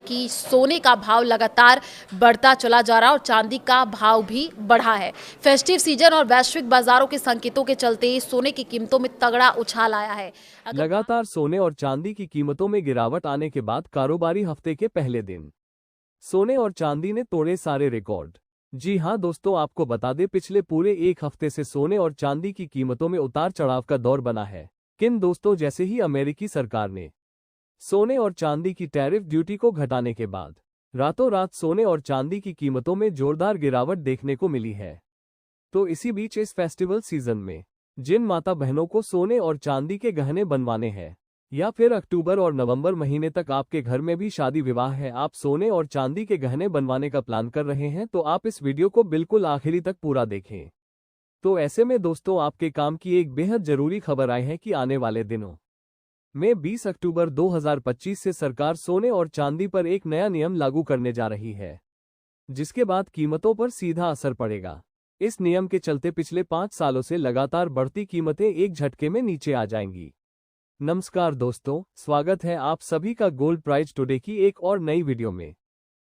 कि सोने का भाव लगातार बढ़ता चला जा रहा है और चांदी का भाव भी बढ़ा है। फेस्टिव सीजन और वैश्विक बाजारों के संकेतों के चलते सोने की कीमतों में तगड़ा उछाल आया है। लगातार सोने और चांदी की कीमतों में गिरावट आने के बाद कारोबारी हफ्ते के पहले दिन सोने और चांदी ने तोड़े सारे रिकॉर्ड। जी हां दोस्तों, आपको बता दें पिछले पूरे एक हफ्ते से सोने और चांदी की कीमतों में उतार चढ़ाव का दौर बना है। किन दोस्तों, जैसे ही अमेरिकी सरकार ने सोने और चांदी की टैरिफ ड्यूटी को घटाने के बाद रातों रात सोने और चांदी की कीमतों में जोरदार गिरावट देखने को मिली है। तो इसी बीच इस फेस्टिवल सीजन में जिन माता बहनों को सोने और चांदी के गहने बनवाने हैं या फिर अक्टूबर और नवंबर महीने तक आपके घर में भी शादी विवाह है, आप सोने और चांदी के गहने बनवाने का प्लान कर रहे हैं, तो आप इस वीडियो को बिल्कुल आखिरी तक पूरा देखें। तो ऐसे में दोस्तों, आपके काम की एक बेहद जरूरी खबर आई है कि आने वाले दिनों में 20 अक्टूबर 2025 से सरकार सोने और चांदी पर एक नया नियम लागू करने जा रही है, जिसके बाद कीमतों पर सीधा असर पड़ेगा। इस नियम के चलते पिछले 5 सालों से लगातार बढ़ती कीमतें एक झटके में नीचे आ जाएंगी। नमस्कार दोस्तों, स्वागत है आप सभी का गोल्ड प्राइज टुडे की एक और नई वीडियो में।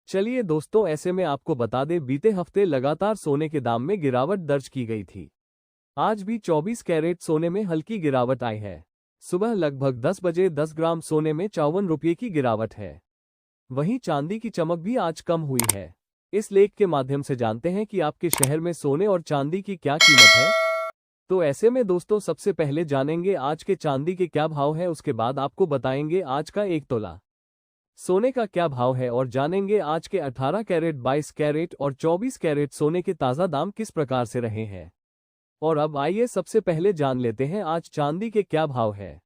चलिए दोस्तों, ऐसे में आपको बता दें बीते हफ्ते लगातार सोने के दाम में गिरावट दर्ज की गई थी। आज भी 24 कैरेट सोने में हल्की गिरावट आई है। सुबह लगभग 10 बजे 10 ग्राम सोने में 54 रुपये की गिरावट है। वहीं चांदी की चमक भी आज कम हुई है। इस लेख के माध्यम से जानते हैं कि आपके शहर में सोने और चांदी की क्या कीमत है। तो ऐसे में दोस्तों, सबसे पहले जानेंगे आज के चांदी के क्या भाव है, उसके बाद आपको बताएंगे आज का 1 तोला सोने का क्या भाव है और जानेंगे आज के 18 कैरेट, 22 कैरेट और 24 कैरेट सोने के ताज़ा दाम किस प्रकार से रहे हैं। और अब आइए सबसे पहले जान लेते हैं आज चांदी के क्या भाव है।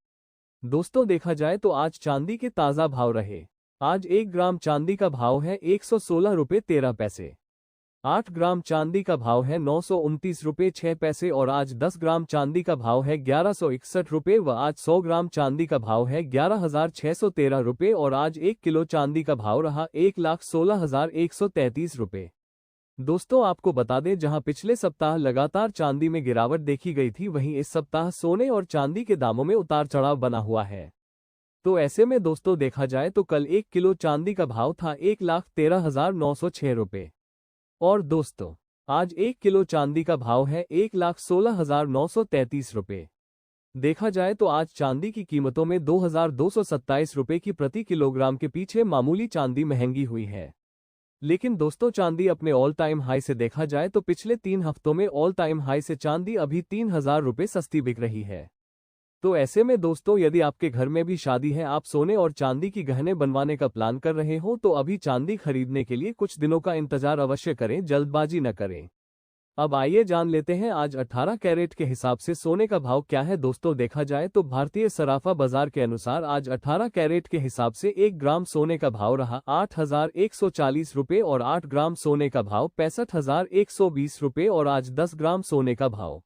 दोस्तों, देखा जाए तो आज चांदी के ताज़ा भाव रहे। आज 1 ग्राम चांदी का भाव है 116 रुपये 13 पैसे। 8 ग्राम चांदी का भाव है 929 रुपये 6 पैसे और आज 10 ग्राम चांदी का भाव है 1161 रुपये व आज 100 ग्राम चांदी का भाव है 11,613 रुपये और आज 1 किलो चांदी का भाव रहा 1,16,133 रुपये। दोस्तों, आपको बता दें जहां पिछले सप्ताह लगातार चांदी में गिरावट देखी गई थी, वहीं इस सप्ताह सोने और चांदी के दामों में उतार चढ़ाव बना हुआ है। तो ऐसे में दोस्तों, देखा जाए तो कल 1 किलो चांदी का भाव था 1,13,906 रुपये और दोस्तों आज 1 किलो चांदी का भाव है 1,16,933 रुपये। देखा जाए तो आज चांदी की कीमतों में 2,227 रुपये की प्रति किलोग्राम के पीछे मामूली चांदी महंगी हुई है। लेकिन दोस्तों, चांदी अपने ऑल टाइम हाई से देखा जाए तो पिछले 3 हफ्तों में ऑल टाइम हाई से चांदी अभी 3,000 रुपये सस्ती बिक रही है। तो ऐसे में दोस्तों, यदि आपके घर में भी शादी है, आप सोने और चांदी की गहने बनवाने का प्लान कर रहे हो, तो अभी चांदी खरीदने के लिए कुछ दिनों का इंतजार अवश्य करें, जल्दबाजी न करें। अब आइए जान लेते हैं आज 18 कैरेट के हिसाब से सोने का भाव क्या है। दोस्तों, देखा जाए तो भारतीय सराफा बाजार के अनुसार आज 18 कैरेट के हिसाब से 1 ग्राम सोने का भाव रहा 8,140 रुपये और 8 ग्राम सोने का भाव 65,120 रुपये और आज 10 ग्राम सोने का भाव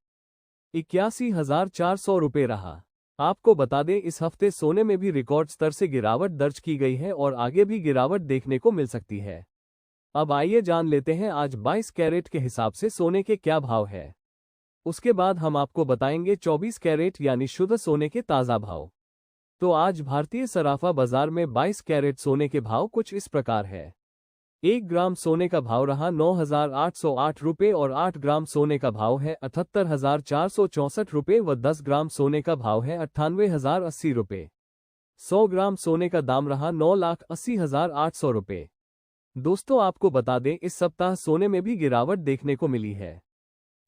81,400 रुपये रहा। आपको बता दें इस हफ्ते सोने में भी रिकॉर्ड स्तर से गिरावट दर्ज की गई है और आगे भी गिरावट देखने को मिल सकती है। अब आइए जान लेते हैं आज 22 कैरेट के हिसाब से सोने के क्या भाव है। उसके बाद हम आपको बताएंगे 24 कैरेट यानी शुद्ध सोने के ताज़ा भाव। तो आज भारतीय सराफा बाजार में 22 कैरेट सोने के भाव कुछ इस प्रकार है। 1 ग्राम सोने का भाव रहा 9,808 रुपये और 8 ग्राम सोने का भाव है 78,464 रुपये व 10 ग्राम सोने का भाव है 98,080 रुपये। 100 ग्राम सोने का दाम रहा 9,80,800 रुपये। दोस्तों, आपको बता दें इस सप्ताह सोने में भी गिरावट देखने को मिली है।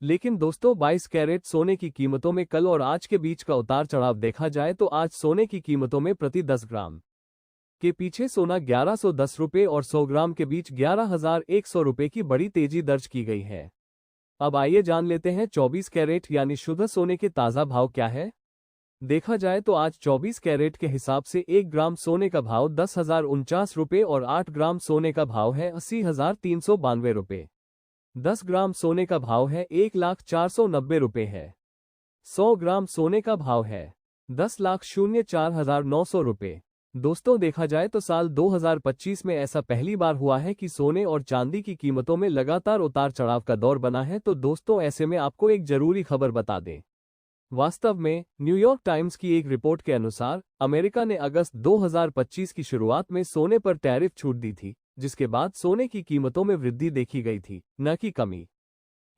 लेकिन दोस्तों, 22 कैरेट सोने की कीमतों में कल और आज के बीच का उतार चढ़ाव देखा जाए तो आज सोने की कीमतों में प्रति 10 ग्राम के पीछे सोना 1110 रुपये और 100 ग्राम के बीच 11,100 रुपये की बड़ी तेजी दर्ज की गई है। अब आइए जान लेते हैं 24 कैरेट यानी शुद्ध सोने के ताज़ा भाव क्या है। देखा जाए तो आज 24 कैरेट के हिसाब से 1 ग्राम सोने का भाव 10,049 रुपये और 8 ग्राम सोने का भाव है 80,392 रुपये। 10 ग्राम सोने का भाव है 1,0490 रुपये है। 100 ग्राम सोने का भाव है 10,04,900 रुपये। दोस्तों, देखा जाए तो साल 2025 में ऐसा पहली बार हुआ है कि सोने और चांदी की कीमतों में लगातार उतार चढ़ाव का दौर बना है। तो दोस्तों, ऐसे में आपको एक जरूरी खबर बता दें। वास्तव में न्यूयॉर्क टाइम्स की एक रिपोर्ट के अनुसार अमेरिका ने अगस्त 2025 की शुरुआत में सोने पर टैरिफ छूट दी थी, जिसके बाद सोने की कीमतों में वृद्धि देखी गई थी, न कि कमी।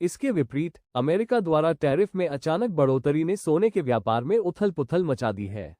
इसके विपरीत अमेरिका द्वारा टैरिफ में अचानक बढ़ोतरी ने सोने के व्यापार में उथल-पुथल मचा दी है।